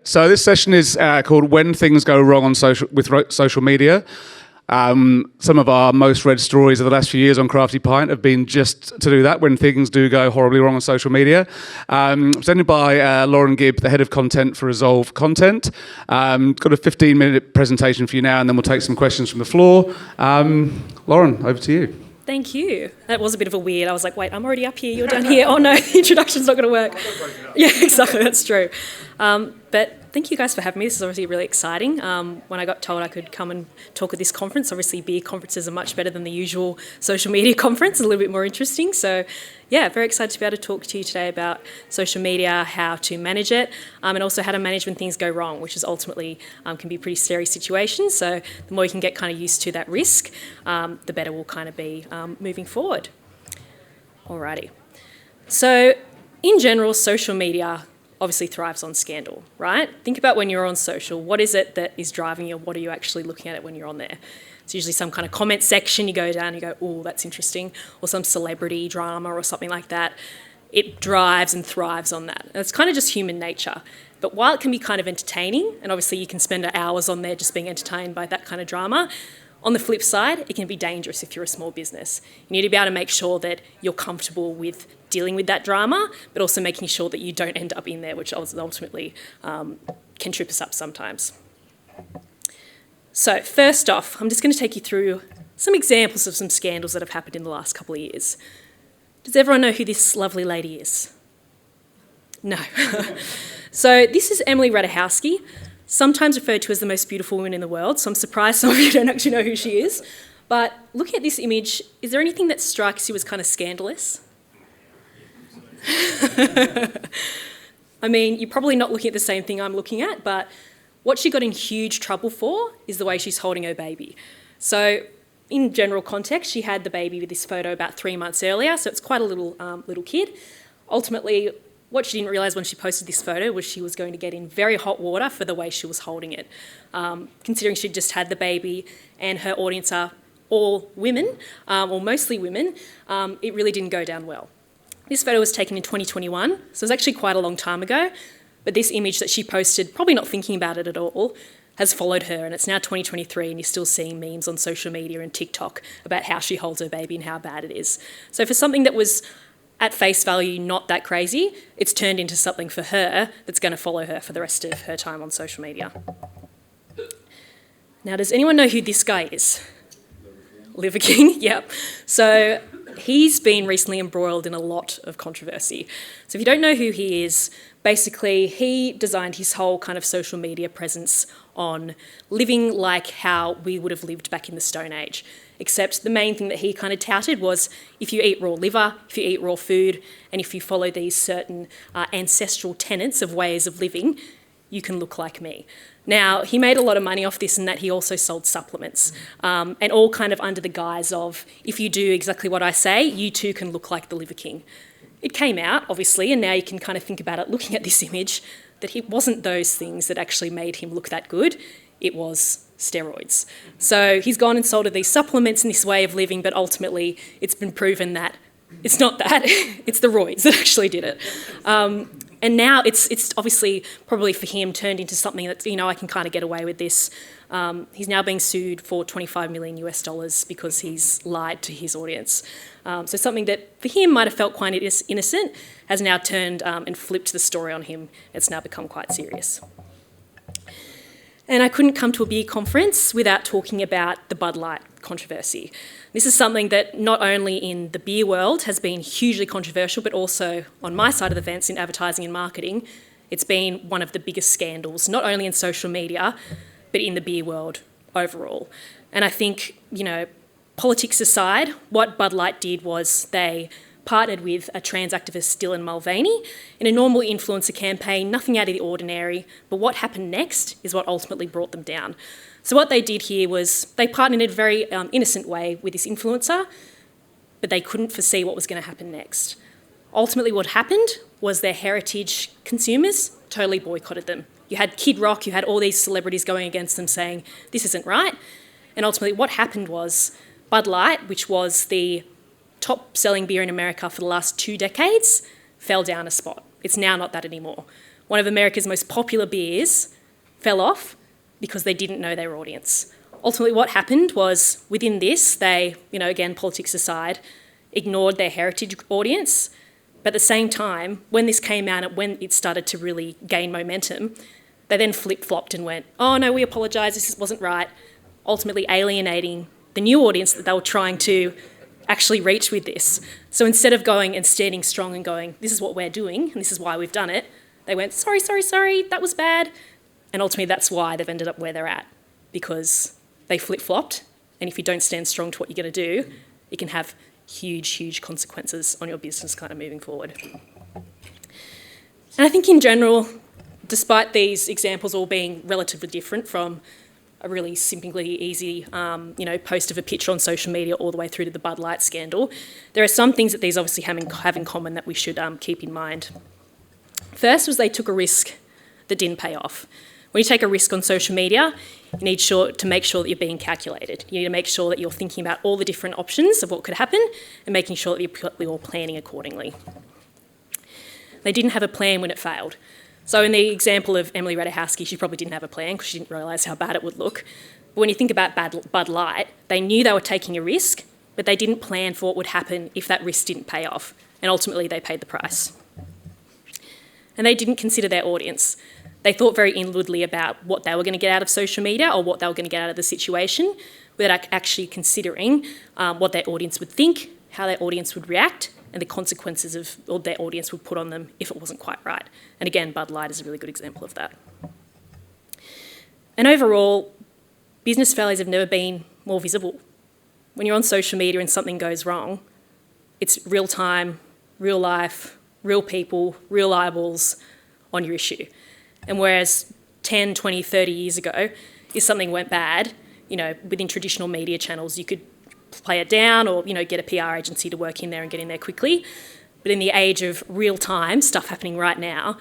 So this session is called "When Things Go Wrong on social media." Some of our most read stories of the last few years on Crafty Pint have been just to do that, when things do go horribly wrong on social media. Presented by Lauren Gibb, the head of content for Resolve Content. Got a 15-minute presentation for you now, and then we'll take some questions from the floor. Lauren, over to you. Thank you. That was a bit of a weird. I was like, wait, I'm already up here, you're down here. Oh no, the introduction's not going to work. Yeah, exactly, that's true. But thank you guys for having me. This is obviously really exciting. When I got told I could come and talk at this conference, obviously beer conferences are much better than the usual social media conference, a little bit more interesting. So yeah, very excited to be able to talk to you today about social media, how to manage it, and also how to manage when things go wrong, which is ultimately can be pretty scary situations. So the more you can get kind of used to that risk, the better we'll kind of be moving forward. Alrighty. So in general, social media obviously thrives on scandal, right? Think about when you're on social. What is it that is driving you? What are you actually looking at it when you're on there? It's usually some kind of comment section. You go down and you go, oh, that's interesting. Or some celebrity drama or something like that. It drives and thrives on that. And it's kind of just human nature. But while it can be kind of entertaining, and obviously you can spend hours on there just being entertained by that kind of drama, on the flip side, it can be dangerous if you're a small business. You need to be able to make sure that you're comfortable with dealing with that drama, but also making sure that you don't end up in there, which ultimately can trip us up sometimes. So first off, I'm just going to take you through some examples of some scandals that have happened in the last couple of years. Does everyone know who this lovely lady is? No. So this is Emily Ratajkowski, sometimes referred to as the most beautiful woman in the world, so I'm surprised some of you don't actually know who she is. But looking at this image, is there anything that strikes you as kind of scandalous? I mean, you're probably not looking at the same thing I'm looking at, but what she got in huge trouble for is the way she's holding her baby. So in general context, she had the baby with this photo about 3 months earlier, so it's quite a little kid. Ultimately, what she didn't realise when she posted this photo was she was going to get in very hot water for the way she was holding it. Considering she'd just had the baby and her audience are all women, or mostly women, it really didn't go down well. This photo was taken in 2021, so it was actually quite a long time ago, but this image that she posted, probably not thinking about it at all, has followed her, and it's now 2023 and you're still seeing memes on social media and TikTok about how she holds her baby and how bad it is. So for something that was at face value not that crazy, it's turned into something for her that's going to follow her for the rest of her time on social media. Now, does anyone know who this guy is? Liver King, yep. So he's been recently embroiled in a lot of controversy. So if you don't know who he is, basically he designed his whole kind of social media presence on living like how we would have lived back in the Stone Age. Except the main thing that he kind of touted was if you eat raw liver, if you eat raw food, and if you follow these certain ancestral tenets of ways of living, you can look like me. Now, he made a lot of money off this, and that he also sold supplements, and all kind of under the guise of, if you do exactly what I say, you too can look like the Liver King. It came out, obviously, and now you can kind of think about it looking at this image, that it wasn't those things that actually made him look that good, it was steroids. So he's gone and sold these supplements in this way of living, but ultimately it's been proven that it's not that, it's the roids that actually did it. And now it's obviously probably for him turned into something that, I can kind of get away with this. He's now being sued for $25 million because he's lied to his audience. So something that for him might have felt quite innocent has now turned and flipped the story on him. It's now become quite serious. And I couldn't come to a beer conference without talking about the Bud Light controversy. This is something that not only in the beer world has been hugely controversial, but also on my side of the fence in advertising and marketing, it's been one of the biggest scandals, not only in social media, but in the beer world overall. And I think, politics aside, what Bud Light did was they partnered with a trans activist, Dylan Mulvaney, in a normal influencer campaign, nothing out of the ordinary, but what happened next is what ultimately brought them down. So what they did here was they partnered in a very innocent way with this influencer, but they couldn't foresee what was going to happen next. Ultimately what happened was their heritage consumers totally boycotted them. You had Kid Rock, you had all these celebrities going against them saying, this isn't right. And ultimately what happened was Bud Light, which was the top selling beer in America for the last 2 decades, fell down a spot. It's now not that anymore. one of America's most popular beers, fell off because they didn't know their audience. Ultimately, what happened was within this, they, again, politics aside, ignored their heritage audience. But at the same time, when this came out and when it started to really gain momentum, they then flip-flopped and went, oh no, we apologise, this wasn't right, ultimately alienating the new audience that they were trying to actually reach with this. So instead of going and standing strong and going, this is what we're doing and this is why we've done it, they went, sorry, that was bad. And ultimately that's why they've ended up where they're at, because they flip-flopped, and if you don't stand strong to what you're going to do, it can have huge, huge consequences on your business kind of moving forward. And I think in general, despite these examples all being relatively different from a really simply easy, post of a picture on social media all the way through to the Bud Light scandal, there are some things that these obviously have in common that we should keep in mind. First was they took a risk that didn't pay off. When you take a risk on social media, you need to make sure that you're being calculated. You need to make sure that you're thinking about all the different options of what could happen and making sure that you're planning accordingly. They didn't have a plan when it failed. So in the example of Emily Ratajkowski, she probably didn't have a plan because she didn't realise how bad it would look. But when you think about Bud Light, they knew they were taking a risk, but they didn't plan for what would happen if that risk didn't pay off. And ultimately, they paid the price. And they didn't consider their audience. They thought very inwardly about what they were going to get out of social media or what they were going to get out of the situation, without actually considering what their audience would think, how their audience would react, and the consequences of what their audience would put on them if it wasn't quite right. And again, Bud Light is a really good example of that. And overall, business failures have never been more visible. When you're on social media and something goes wrong, it's real time, real life, real people, real eyeballs on your issue. And whereas 10, 20, 30 years ago, if something went bad, within traditional media channels, you could play it down or, get a PR agency to work in there and get in there quickly. But in the age of real time, stuff happening right now,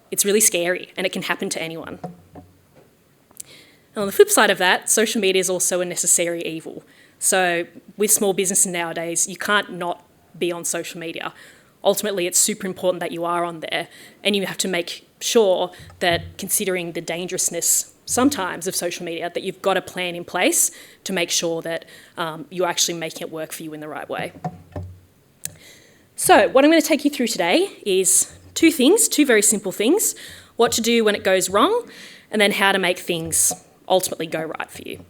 it's really scary and it can happen to anyone. And on the flip side of that, social media is also a necessary evil. So with small businesses nowadays, you can't not be on social media. Ultimately, it's super important that you are on there, and you have to make sure that, considering the dangerousness sometimes of social media, that you've got a plan in place to make sure that you're actually making it work for you in the right way. So what I'm going to take you through today is two very simple things: what to do when it goes wrong, and then how to make things ultimately go right for you.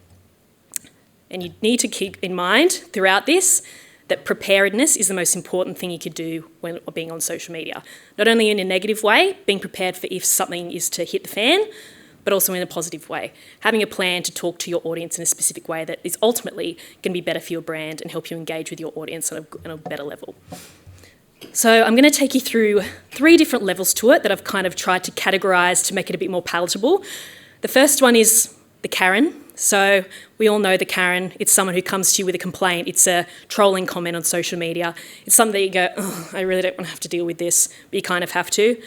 And you need to keep in mind throughout this that preparedness is the most important thing you could do when being on social media. Not only in a negative way, being prepared for if something is to hit the fan, but also in a positive way. Having a plan to talk to your audience in a specific way that is ultimately going to be better for your brand and help you engage with your audience on a better level. So I'm going to take you through 3 different levels to it that I've kind of tried to categorise to make it a bit more palatable. The first one is the Karen. So we all know the Karen. It's someone who comes to you with a complaint. It's a trolling comment on social media. It's something that you go, oh, I really don't want to have to deal with this, but you kind of have to.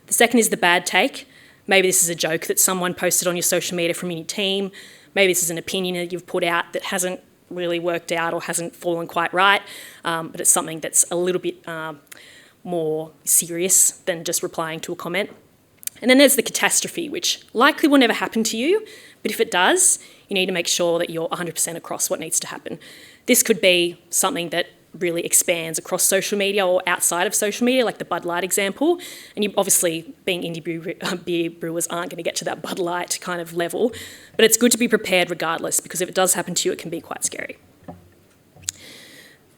The second is the bad take. Maybe this is a joke that someone posted on your social media from your team. Maybe this is an opinion that you've put out that hasn't really worked out or hasn't fallen quite right, but it's something that's a little bit more serious than just replying to a comment. And then there's the catastrophe, which likely will never happen to you, but if it does, you need to make sure that you're 100% across what needs to happen. This could be something that really expands across social media or outside of social media, like the Bud Light example. And you obviously, being indie beer brewers, aren't going to get to that Bud Light kind of level, but it's good to be prepared regardless, because if it does happen to you, it can be quite scary.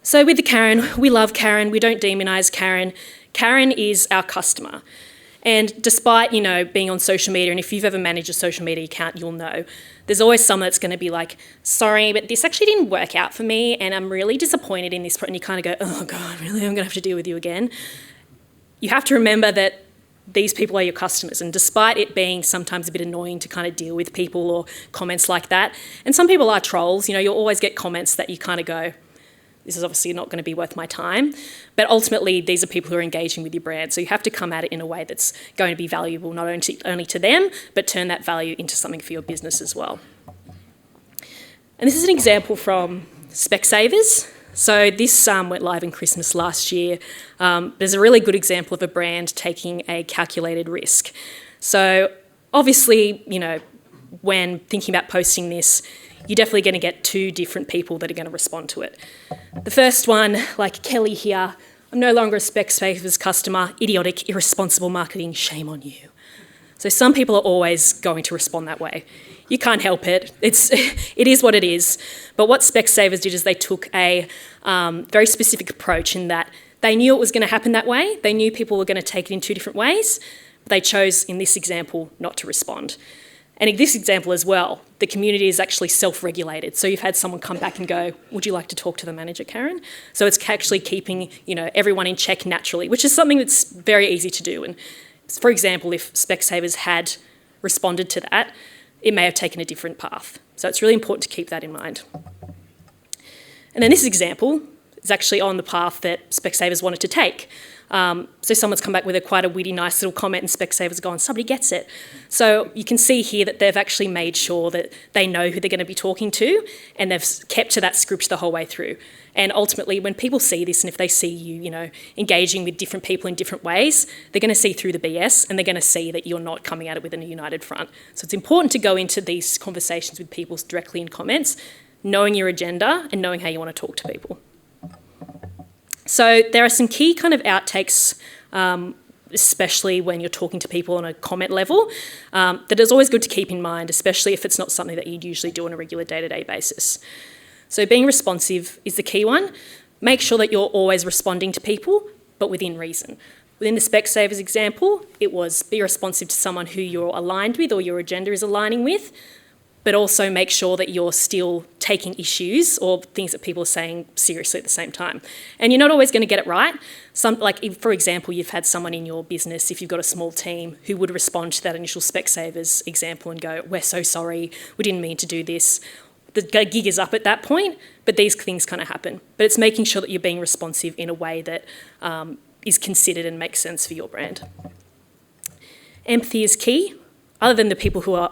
So with the Karen, we love Karen. We don't demonise Karen. Karen is our customer. And despite, being on social media, and if you've ever managed a social media account, you'll know, there's always someone that's going to be like, sorry, but this actually didn't work out for me, and I'm really disappointed in this. And you kind of go, oh God, really? I'm going to have to deal with you again. You have to remember that these people are your customers, and despite it being sometimes a bit annoying to kind of deal with people or comments like that, and some people are trolls, you'll always get comments that you kind of go, this is obviously not going to be worth my time. But ultimately, these are people who are engaging with your brand. So you have to come at it in a way that's going to be valuable, not only to them, but turn that value into something for your business as well. And this is an example from Specsavers. So this went live in Christmas last year. There's a really good example of a brand taking a calculated risk. So obviously, when thinking about posting this, you're definitely going to get two different people that are going to respond to it. The first one, like Kelly here, I'm no longer a Specsavers customer, idiotic, irresponsible marketing, shame on you. So some people are always going to respond that way. You can't help it. It is what it is. But what Specsavers did is they took a very specific approach in that they knew it was going to happen that way. They knew people were going to take it in two different ways. But they chose, in this example, not to respond. And in this example as well, the community is actually self-regulated. So you've had someone come back and go, would you like to talk to the manager, Karen? So it's actually keeping everyone in check naturally, which is something that's very easy to do. And for example, if Specsavers had responded to that, it may have taken a different path. So it's really important to keep that in mind. And then this example is actually on the path that Specsavers wanted to take. So someone's come back with quite a witty, nice little comment, and Specsavers gone, somebody gets it. So you can see here that they've actually made sure that they know who they're going to be talking to, and they've kept to that script the whole way through. And ultimately, when people see this, and if they see you, engaging with different people in different ways, they're going to see through the BS, and they're going to see that you're not coming at it with a united front. So it's important to go into these conversations with people directly in comments, knowing your agenda and knowing how you want to talk to people. So there are some key kind of outtakes, especially when you're talking to people on a comment level, that is always good to keep in mind, especially if it's not something that you'd usually do on a regular day-to-day basis. So being responsive is the key one. Make sure that you're always responding to people, but within reason. Within the Specsavers example, it was be responsive to someone who you're aligned with or your agenda is aligning with, but also make sure that you're still taking issues or things that people are saying seriously at the same time. And you're not always going to get it right. For example, you've had someone in your business, if you've got a small team, who would respond to that initial Specsavers example and go, we're so sorry, we didn't mean to do this. The gig is up at that point, but these things kind of happen. But it's making sure that you're being responsive in a way that is considered and makes sense for your brand. Empathy is key. Other than the people who are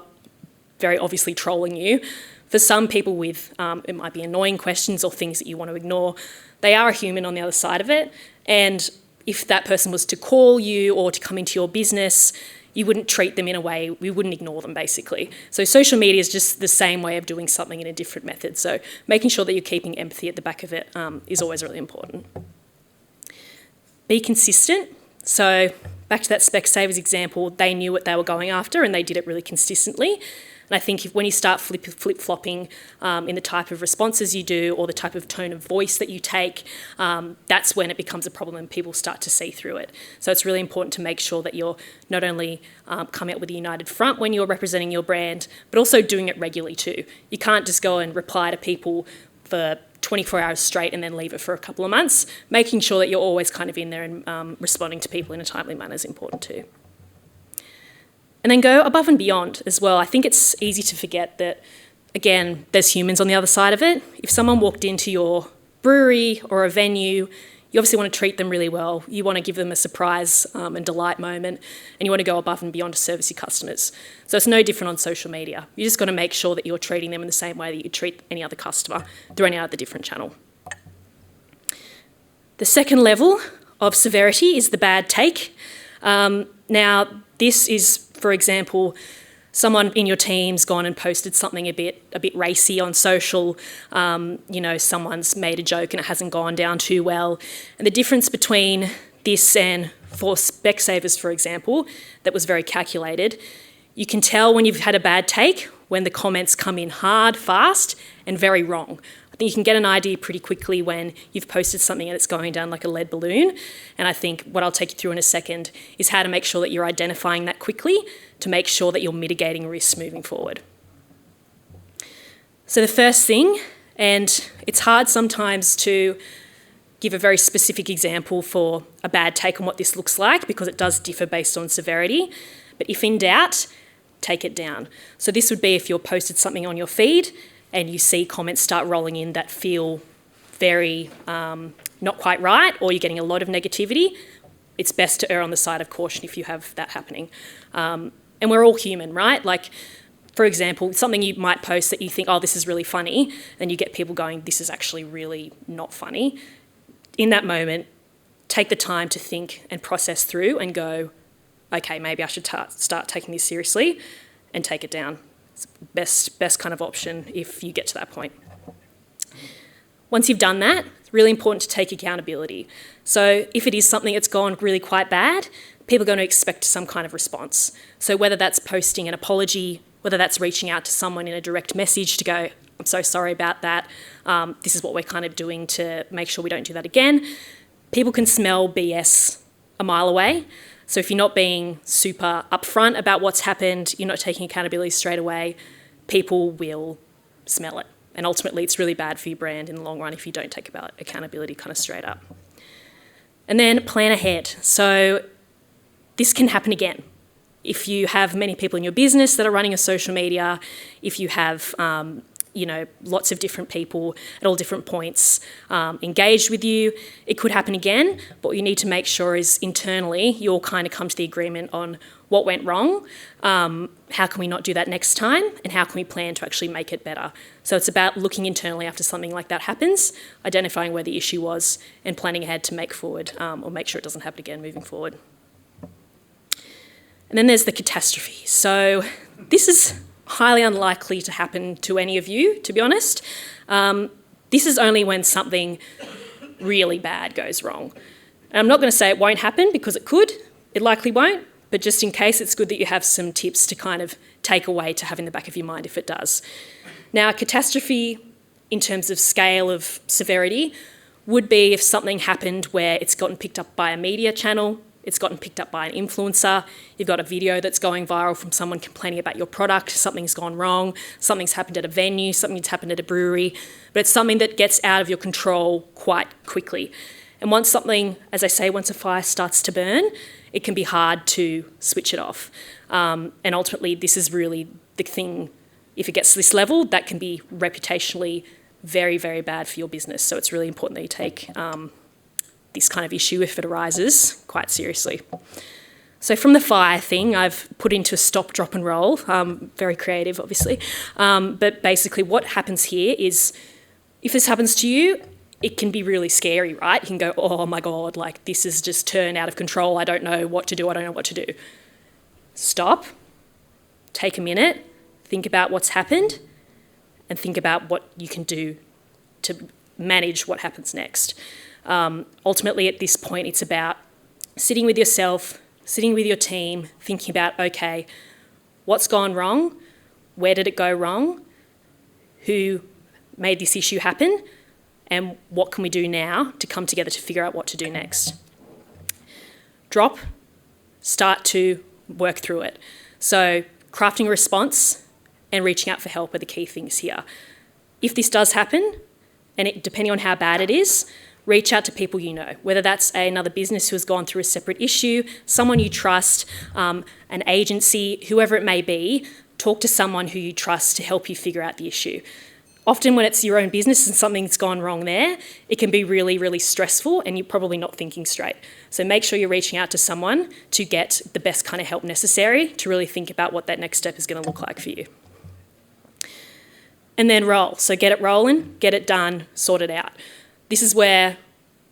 very obviously trolling you, for some people with, it might be annoying questions or things that you want to ignore, they are a human on the other side of it. And if that person was to call you or to come into your business, you wouldn't treat them in a way, we wouldn't ignore them basically. So social media is just the same way of doing something in a different method. So making sure that you're keeping empathy at the back of it is always really important. Be consistent. So back to that Specsavers example, they knew what they were going after and they did it really consistently. And I think when you start flip-flopping in the type of responses you do or the type of tone of voice that you take, that's when it becomes a problem and people start to see through it. So it's really important to make sure that you're not only coming up with a united front when you're representing your brand, but also doing it regularly too. You can't just go and reply to people for 24 hours straight and then leave it for a couple of months. Making sure that you're always kind of in there and responding to people in a timely manner is important too. And then go above and beyond as well. I think it's easy to forget that, again, there's humans on the other side of it. If someone walked into your brewery or a venue, you obviously want to treat them really well. You want to give them a surprise and delight moment, and you want to go above and beyond to service your customers. So it's no different on social media. You just got to make sure that you're treating them in the same way that you treat any other customer through any other different channel. The second level of severity is the bad take. Now, this is, for example, someone in your team's gone and posted something a bit racy on social. Someone's made a joke and it hasn't gone down too well. And the difference between this and for Specsavers, for example, that was very calculated, you can tell when you've had a bad take when the comments come in hard, fast, and very wrong. I think you can get an idea pretty quickly when you've posted something and it's going down like a lead balloon. And I think what I'll take you through in a second is how to make sure that you're identifying that quickly to make sure that you're mitigating risks moving forward. So the first thing, and it's hard sometimes to give a very specific example for a bad take on what this looks like because it does differ based on severity, but if in doubt, take it down. So this would be if you're posted something on your feed and you see comments start rolling in that feel very not quite right, or you're getting a lot of negativity, it's best to err on the side of caution if you have that happening. And we're all human, right? Like, For example, something you might post that you think, oh, this is really funny, and you get people going, this is actually really not funny. In that moment, take the time to think and process through and go, okay, maybe I should start taking this seriously and take it down. It's the best kind of option if you get to that point. Once you've done that, it's really important to take accountability. So if it is something that's gone really quite bad, people are going to expect some kind of response. So whether that's posting an apology, whether that's reaching out to someone in a direct message to go, I'm so sorry about that, this is what we're kind of doing to make sure we don't do that again. People can smell BS a mile away. So if you're not being super upfront about what's happened, you're not taking accountability straight away, people will smell it. And ultimately, it's really bad for your brand in the long run if you don't take about accountability kind of straight up. And then plan ahead. So this can happen again. If you have many people in your business that are running a social media, if you have lots of different people at all different points engaged with you, it could happen again. But what you need to make sure is internally you all kind of come to the agreement on what went wrong, how can we not do that next time, and how can we plan to actually make it better. So it's about looking internally after something like that happens, identifying where the issue was, and planning ahead to make forward or make sure it doesn't happen again moving forward. And then there's the catastrophe. So this is highly unlikely to happen to any of you, to be honest. This is only when something really bad goes wrong. And I'm not going to say it won't happen because it could, it likely won't, but just in case, it's good that you have some tips to kind of take away to have in the back of your mind if it does. Now, a catastrophe in terms of scale of severity would be if something happened where it's gotten picked up by a media channel, it's gotten picked up by an influencer, you've got a video that's going viral from someone complaining about your product, something's gone wrong, something's happened at a venue, something's happened at a brewery, but it's something that gets out of your control quite quickly. And once something, as I say, once a fire starts to burn, it can be hard to switch it off. And ultimately, this is really the thing, if it gets to this level, that can be reputationally very, very bad for your business. So it's really important that you take this kind of issue, if it arises, quite seriously. So from the fire thing, I've put into a stop, drop and roll, very creative, obviously. But basically what happens here is, if this happens to you, it can be really scary, right? You can go, oh my God, like this has just turned out of control. I don't know what to do. Stop, take a minute, think about what's happened, and think about what you can do to manage what happens next. Ultimately, at this point, it's about sitting with yourself, sitting with your team, thinking about, okay, what's gone wrong? Where did it go wrong? Who made this issue happen? And what can we do now to come together to figure out what to do next? Drop, start to work through it. So crafting a response and reaching out for help are the key things here. If this does happen, and depending on how bad it is, reach out to people you know, whether that's another business who has gone through a separate issue, someone you trust, an agency, whoever it may be, talk to someone who you trust to help you figure out the issue. Often when it's your own business and something's gone wrong there, it can be really, really stressful and you're probably not thinking straight. So make sure you're reaching out to someone to get the best kind of help necessary to really think about what that next step is going to look like for you. And then roll. So get it rolling, get it done, sort it out. This is where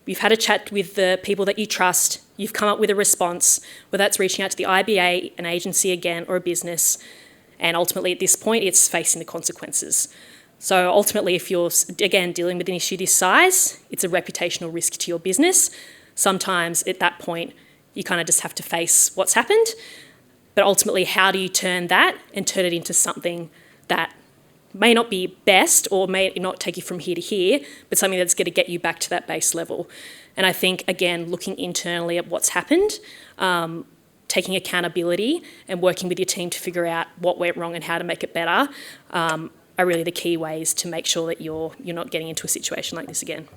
you've had a chat with the people that you trust, you've come up with a response, whether that's reaching out to the IBA, an agency again, or a business, and ultimately at this point it's facing the consequences. So ultimately, if you're, again, dealing with an issue this size, it's a reputational risk to your business. Sometimes at that point, you kind of just have to face what's happened. But ultimately, how do you turn that and turn it into something that may not be best or may not take you from here to here, but something that's going to get you back to that base level? And I think, again, looking internally at what's happened, taking accountability and working with your team to figure out what went wrong and how to make it better, are really the key ways to make sure that you're not getting into a situation like this again.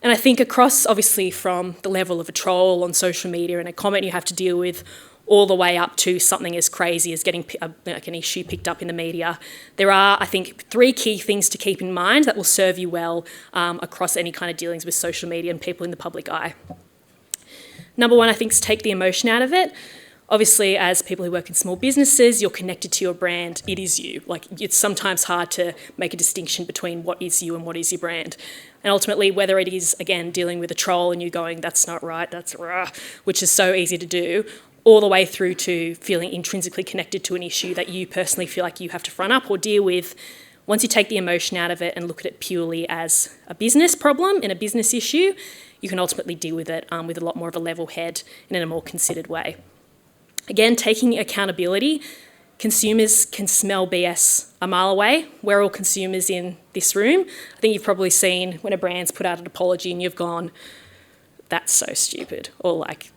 And I think across, obviously, from the level of a troll on social media and a comment you have to deal with, all the way up to something as crazy as getting an issue picked up in the media, there are, I think, 3 key things to keep in mind that will serve you well across any kind of dealings with social media and people in the public eye. Number 1, I think, is take the emotion out of it. Obviously, as people who work in small businesses, you're connected to your brand. It is you. Like, it's sometimes hard to make a distinction between what is you and what is your brand. And ultimately, whether it is, again, dealing with a troll and you going, that's not right, that's rah, which is so easy to do, all the way through to feeling intrinsically connected to an issue that you personally feel like you have to front up or deal with. Once you take the emotion out of it and look at it purely as a business problem and a business issue, you can ultimately deal with it with a lot more of a level head and in a more considered way. Again, taking accountability. Consumers can smell BS a mile away. We're all consumers in this room. I think you've probably seen when a brand's put out an apology and you've gone, that's so stupid, or like,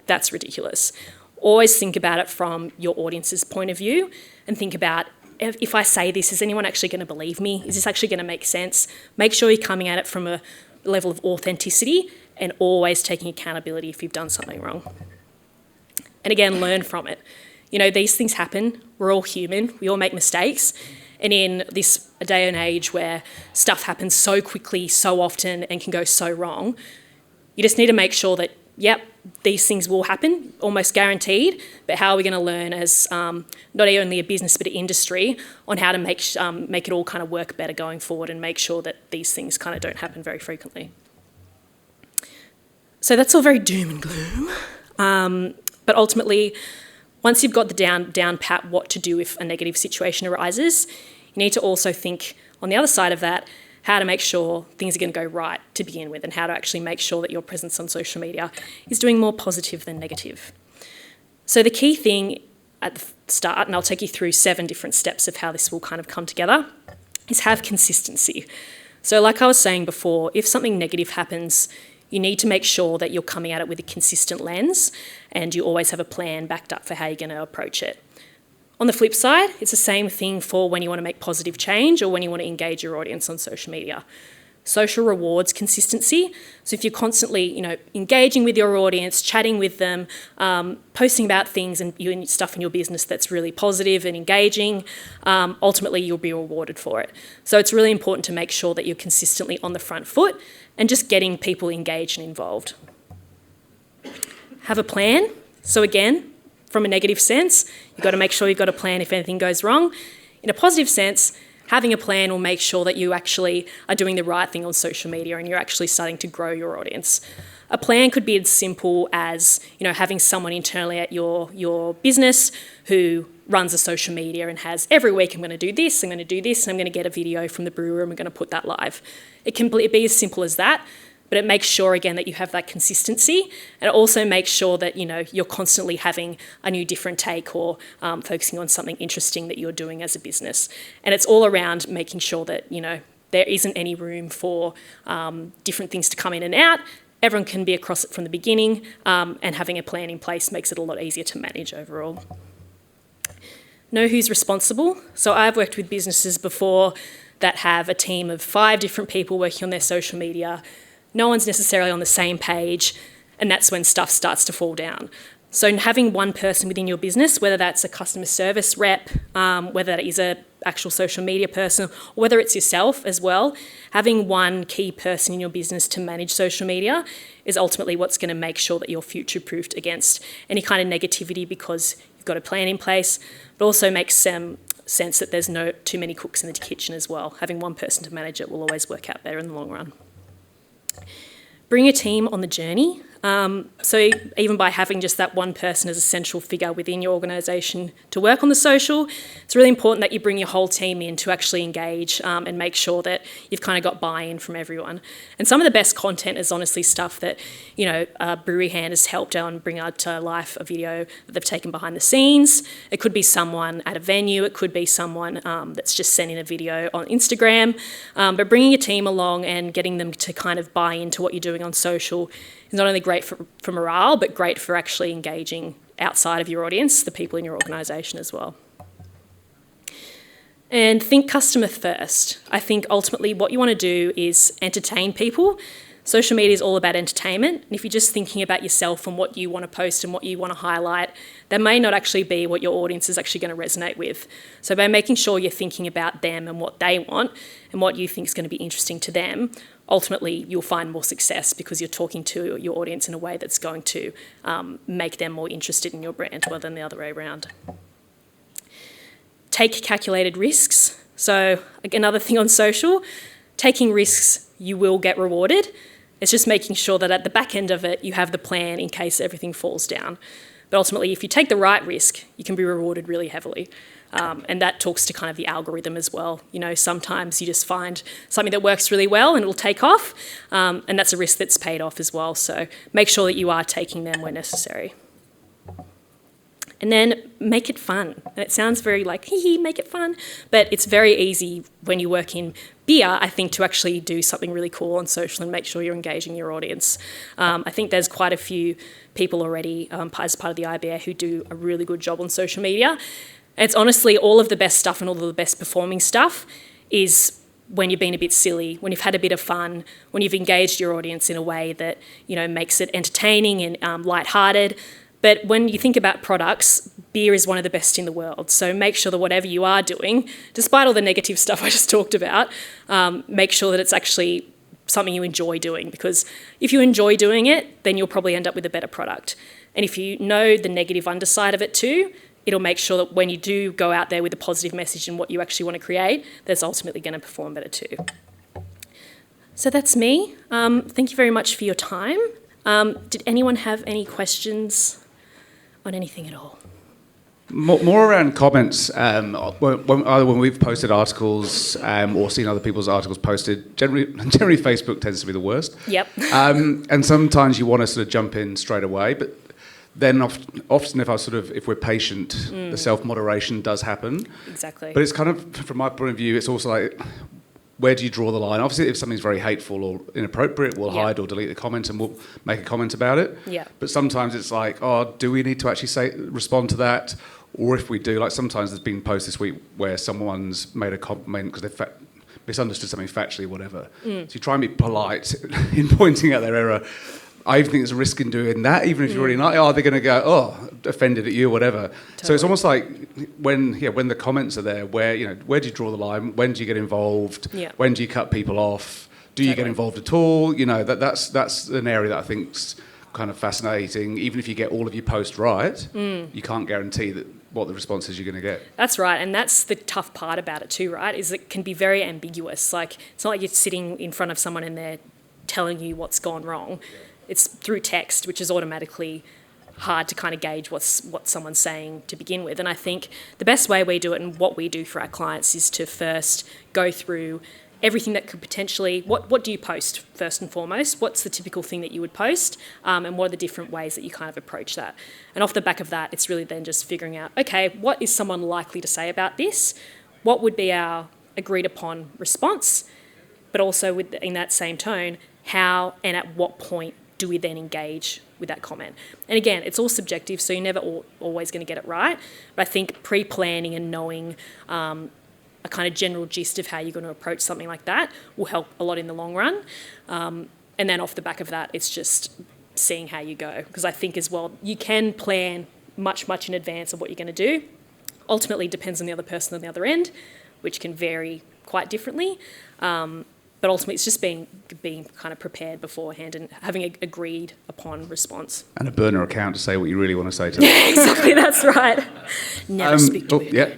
that's ridiculous. Always think about it from your audience's point of view and think about, if I say this, is anyone actually going to believe me? Is this actually going to make sense? Make sure you're coming at it from a level of authenticity and always taking accountability if you've done something wrong. And again, learn from it. You know, these things happen. We're all human. We all make mistakes. And in this day and age where stuff happens so quickly, so often, and can go so wrong, you just need to make sure that, yep, these things will happen, almost guaranteed, but how are we going to learn as not only a business but an industry on how to make it all kind of work better going forward and make sure that these things kind of don't happen very frequently. So that's all very doom and gloom. But ultimately, once you've got the down pat what to do if a negative situation arises, you need to also think on the other side of that, how to make sure things are going to go right to begin with and how to actually make sure that your presence on social media is doing more positive than negative. So the key thing at the start, and I'll take you through 7 different steps of how this will kind of come together, is have consistency. So like I was saying before, if something negative happens, you need to make sure that you're coming at it with a consistent lens and you always have a plan backed up for how you're going to approach it. On the flip side, it's the same thing for when you want to make positive change or when you want to engage your audience on social media. Social rewards consistency. So if you're constantly, engaging with your audience, chatting with them, posting about things and stuff in your business that's really positive and engaging, ultimately you'll be rewarded for it. So it's really important to make sure that you're consistently on the front foot and just getting people engaged and involved. Have a plan. So again, from a negative sense, you've got to make sure you've got a plan if anything goes wrong. In a positive sense, having a plan will make sure that you actually are doing the right thing on social media and you're actually starting to grow your audience. A plan could be as simple as, having someone internally at your business who runs a social media and has every week I'm going to do this, I'm going to do this, and I'm going to get a video from the brew room, I'm going to put that live. It can be as simple as that, but it makes sure, again, that you have that consistency, and it also makes sure that, you're constantly having a new different take or focusing on something interesting that you're doing as a business. And it's all around making sure that, there isn't any room for different things to come in and out. Everyone can be across it from the beginning, and having a plan in place makes it a lot easier to manage overall. Know who's responsible. So I've worked with businesses before that have a team of 5 different people working on their social media. No one's necessarily on the same page, and that's when stuff starts to fall down. So having one person within your business, whether that's a customer service rep, whether that is an actual social media person, or whether it's yourself as well, having one key person in your business to manage social media is ultimately what's going to make sure that you're future-proofed against any kind of negativity because you've got a plan in place, but also makes sense that there's no too many cooks in the kitchen as well. Having one person to manage it will always work out better in the long run. Bring a team on the journey. So even by having just that one person as a central figure within your organisation to work on the social, it's really important that you bring your whole team in to actually engage and make sure that you've kind of got buy-in from everyone. And some of the best content is honestly stuff that, Brewery Hand has helped out and bring out to life a video that they've taken behind the scenes. It could be someone at a venue. It could be someone that's just sending a video on Instagram. But bringing your team along and getting them to kind of buy into what you're doing on social is not only great for morale, but great for actually engaging outside of your audience, the people in your organisation as well. And think customer first. I think ultimately what you want to do is entertain people. Social media is all about entertainment. And if you're just thinking about yourself and what you want to post and what you want to highlight, that may not actually be what your audience is actually going to resonate with. So by making sure you're thinking about them and what they want and what you think is going to be interesting to them, ultimately you'll find more success because you're talking to your audience in a way that's going to make them more interested in your brand rather than the other way around. Take calculated risks. So another thing on social, taking risks, you will get rewarded. It's just making sure that at the back end of it, you have the plan in case everything falls down. But ultimately, if you take the right risk, you can be rewarded really heavily. And that talks to kind of the algorithm as well. You know, sometimes you just find something that works really well and it'll take off. And that's a risk that's paid off as well. So make sure that you are taking them where necessary. And then make it fun. And it sounds very like, hee, make it fun. But it's very easy when you work in beer, I think, to actually do something really cool on social and make sure you're engaging your audience. I think there's quite a few people already as part of the IBA who do a really good job on social media. And it's honestly all of the best stuff and all of the best performing stuff is when you've been a bit silly, when you've had a bit of fun, when you've engaged your audience in a way that, you know, makes it entertaining and lighthearted. But when you think about products, beer is one of the best in the world. So make sure that whatever you are doing, despite all the negative stuff I just talked about, make sure that it's actually something you enjoy doing. Because if you enjoy doing it, then you'll probably end up with a better product. And if you know the negative underside of it too, it'll make sure that when you do go out there with a positive message and what you actually want to create, that's ultimately going to perform better too. So that's me. Thank you very much for your time. Did anyone have any questions on anything at all? More around comments. Either when we've posted articles or seen other people's articles posted, generally Facebook tends to be the worst. Yep. And sometimes you want to sort of jump in straight away, but then often if we're patient, the self-moderation does happen. Exactly. But it's kind of, from my point of view, it's also like, where do you draw the line? Obviously, if something's very hateful or inappropriate, we'll hide or delete the comment and we'll make a comment about it. Yeah. But sometimes it's like, oh, do we need to actually respond to that? Or if we do, like sometimes there's been posts this week where someone's made a comment because they've misunderstood something factually, whatever. So you try and be polite in pointing out their error. I even think there's a risk in doing that, even if you're really not. Oh, they're going to go, oh, offended at you, whatever. Totally. So it's almost like when the comments are there, where do you draw the line? When do you get involved? Yeah. When do you cut people off? Do you get involved at all? You know, that's an area that I think's kind of fascinating. Even if you get all of your posts right, you can't guarantee that what the responses you're going to get. That's right, and that's the tough part about it too, right? Is it can be very ambiguous. Like it's not like you're sitting in front of someone and they're telling you what's gone wrong. It's through text, which is automatically hard to kind of gauge what someone's saying to begin with. And I think the best way we do it and what we do for our clients is to first go through everything that could potentially, what do you post first and foremost? What's the typical thing that you would post? And what are the different ways that you kind of approach that? And off the back of that, it's really then just figuring out, okay, what is someone likely to say about this? What would be our agreed upon response? But also in that same tone, how and at what point do we then engage with that comment? And again, it's all subjective, so you're never always going to get it right. But I think pre-planning and knowing a kind of general gist of how you're going to approach something like that will help a lot in the long run. And then off the back of that, it's just seeing how you go. Because I think as well, you can plan much in advance of what you're going to do. Ultimately, it depends on the other person on the other end, which can vary quite differently. But ultimately, it's just being kind of prepared beforehand and having an agreed upon response. And a burner account to say what you really want to say to them. Yeah, exactly, that's right. Never speak to me. Yeah.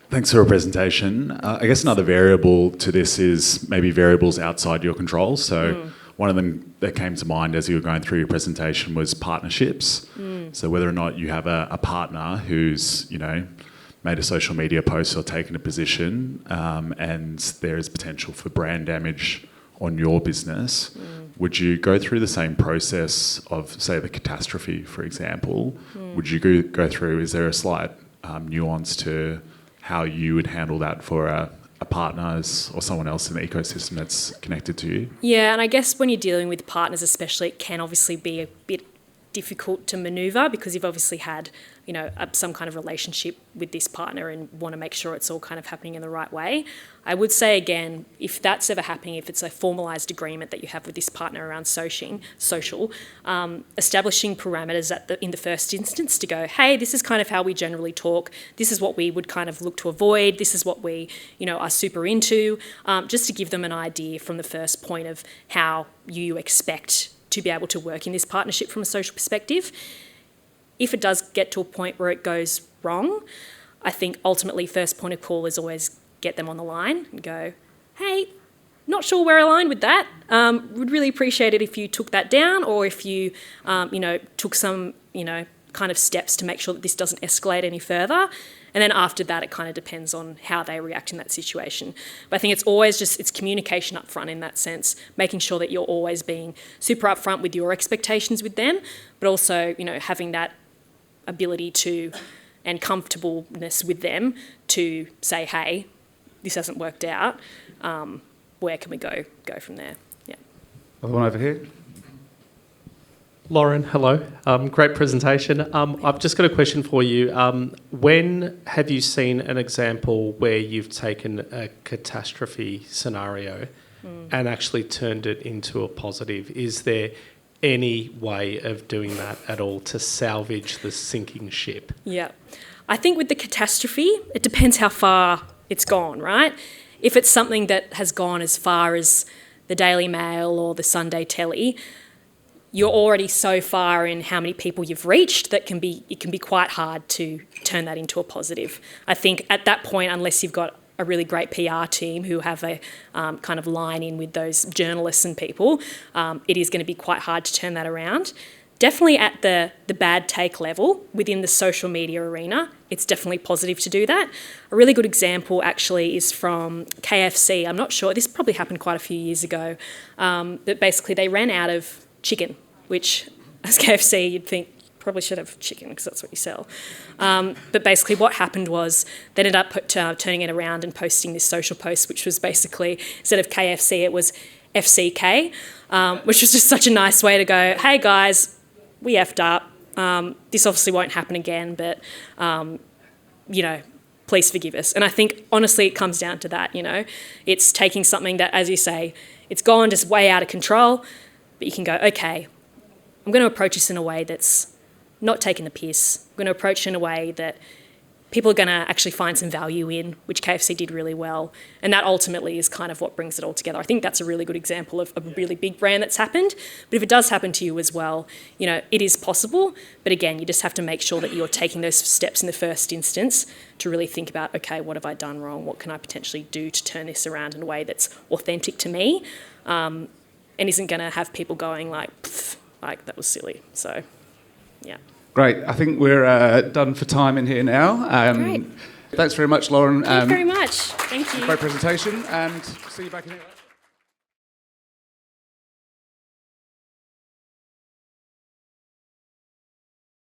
Thanks for your presentation. I guess another variable to this is maybe variables outside your control. So one of them that came to mind as you were going through your presentation was partnerships. So whether or not you have a partner who's, made a social media post or taken a position and there is potential for brand damage on your business, would you go through the same process of, say, the catastrophe, for example? Would you go through, is there a slight nuance to how you would handle that for a partner or someone else in the ecosystem that's connected to you? Yeah, and I guess when you're dealing with partners especially, it can obviously be a bit difficult to maneuver because you've obviously had, some kind of relationship with this partner and want to make sure it's all kind of happening in the right way. I would say again, if that's ever happening, if it's a formalised agreement that you have with this partner around social, establishing parameters in the first instance to go, hey, this is kind of how we generally talk. This is what we would kind of look to avoid. This is what we, are super into. Just to give them an idea from the first point of how you expect to be able to work in this partnership from a social perspective. If it does get to a point where it goes wrong, I think ultimately first point of call is always get them on the line and go, hey, not sure we're aligned with that. Would really appreciate it if you took that down, or if you, took some, kind of steps to make sure that this doesn't escalate any further. And then after that, it kind of depends on how they react in that situation. But I think it's always it's communication up front in that sense, making sure that you're always being super upfront with your expectations with them, but also, having that ability to, and comfortableness with them to say, hey, this hasn't worked out. Where can we go from there? Yeah. Other one over here. Lauren, hello. Great presentation. I've just got a question for you. When have you seen an example where you've taken a catastrophe scenario and actually turned it into a positive? Is there any way of doing that at all to salvage the sinking ship? Yeah. I think with the catastrophe, it depends how far it's gone, right? If it's something that has gone as far as the Daily Mail or the Sunday Telly, you're already so far in how many people you've reached that it can be quite hard to turn that into a positive. I think at that point, unless you've got a really great PR team who have a kind of line in with those journalists and people, it is going to be quite hard to turn that around. Definitely at the bad take level within the social media arena, it's definitely positive to do that. A really good example actually is from KFC. I'm not sure, this probably happened quite a few years ago, but basically they ran out of chicken, which as KFC you'd think probably should have chicken because that's what you sell. But basically what happened was they ended up turning it around and posting this social post, which was basically, instead of KFC, it was FCK, which was just such a nice way to go, hey guys, we effed up. This obviously won't happen again, but, please forgive us. And I think, honestly, it comes down to that, It's taking something that, as you say, it's gone just way out of control, but you can go, okay, I'm going to approach this in a way that's not taking the piss. I'm going to approach it in a way that people are going to actually find some value in, which KFC did really well. And that ultimately is kind of what brings it all together. I think that's a really good example of a really big brand that's happened. But if it does happen to you as well, it is possible. But again, you just have to make sure that you're taking those steps in the first instance to really think about, okay, what have I done wrong? What can I potentially do to turn this around in a way that's authentic to me? And isn't going to have people going like that was silly. So, yeah. Great. I think we're done for time in here now. Great. Thanks very much, Lauren. Thank you very much. Thank you. Great presentation, and see you back in here.